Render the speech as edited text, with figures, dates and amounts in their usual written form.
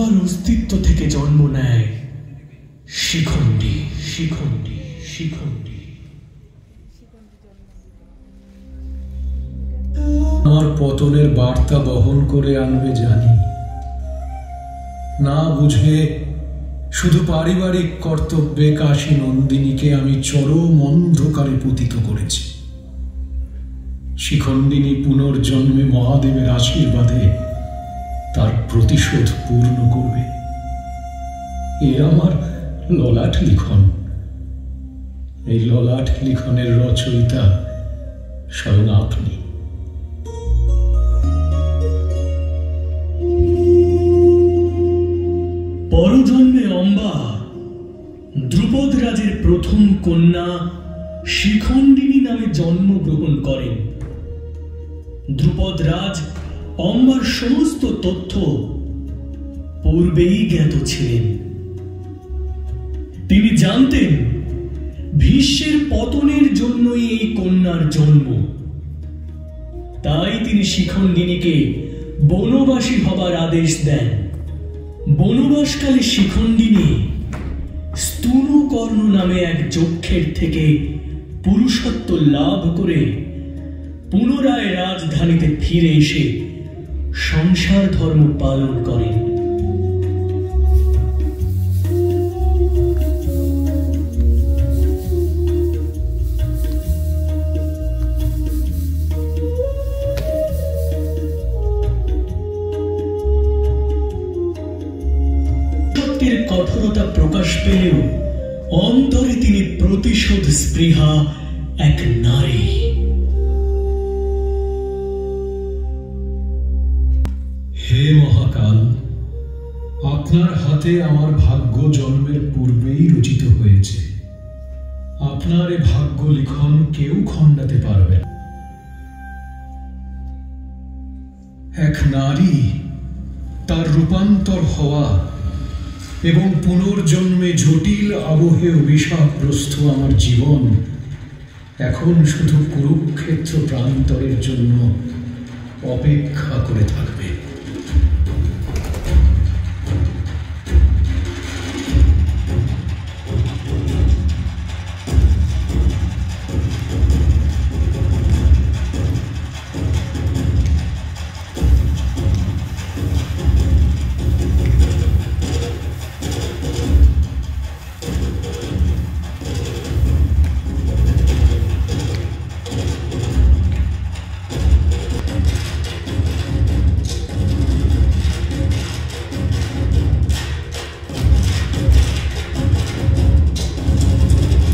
আমার অস্তিত্ব থেকে জন্ম নেয় শিখণ্ডী, শিখণ্ডী, শিখণ্ডী। আমার পতনের বার্তা বহন করে আনবে জানি, না বুঝে শুধু পারিবারিক কর্তব্যে কাশী নন্দিনীকে আমি চরম অন্ধকারে পতিত করেছি। শিখণ্ডিনী পুনর্জন্মে মহাদেবের আশীর্বাদে তার প্রতিশোধ পূর্ণ করবে। এ আমার ললাট লিখন। এই ললাট লিখনের রচয়িতা স্বয়ং আপনি। পরজন্মে অম্বা দ্রুপদ রাজের প্রথম কন্যা শিখণ্ডিনী নামে জন্মগ্রহণ করেন। দ্রুপদ রাজ অম্বার সমস্ত তথ্য পূর্বেই জ্ঞাত ছিলেন। তিনি জানতেন ভীষ্মের পতনের জন্যই এই কন্যার জন্ম। তাই তিনি শিখণ্ডিনীকে বনবাসী হবার আদেশ দেন। বনবাসকালে শিখণ্ডিনী স্তূণকর্ণ নামে এক যক্ষের থেকে পুরুষত্ব লাভ করে পুনরায় রাজধানীতে ফিরে এসে সংসার ধর্ম পালন করেন। কঠোরতা প্রকাশ পেলেও অন্তরে তিনি প্রতিশোধ স্পৃহা এক নারী। হে মহাকাল, আপনার হাতে আমার ভাগ্য জন্মের পূর্বেই রচিত হয়েছে। আপনার এ ভাগ্য লিখন কেউ খণ্ডাতে পারবে না। এক নারী, তার রূপান্তর হওয়া এবং পুনর্জন্মে জটিল আবহে অভিশাপগ্রস্ত আমার জীবন এখন শুধু কুরুক্ষেত্র প্রান্তরের জন্য অপেক্ষা করে থাকবে।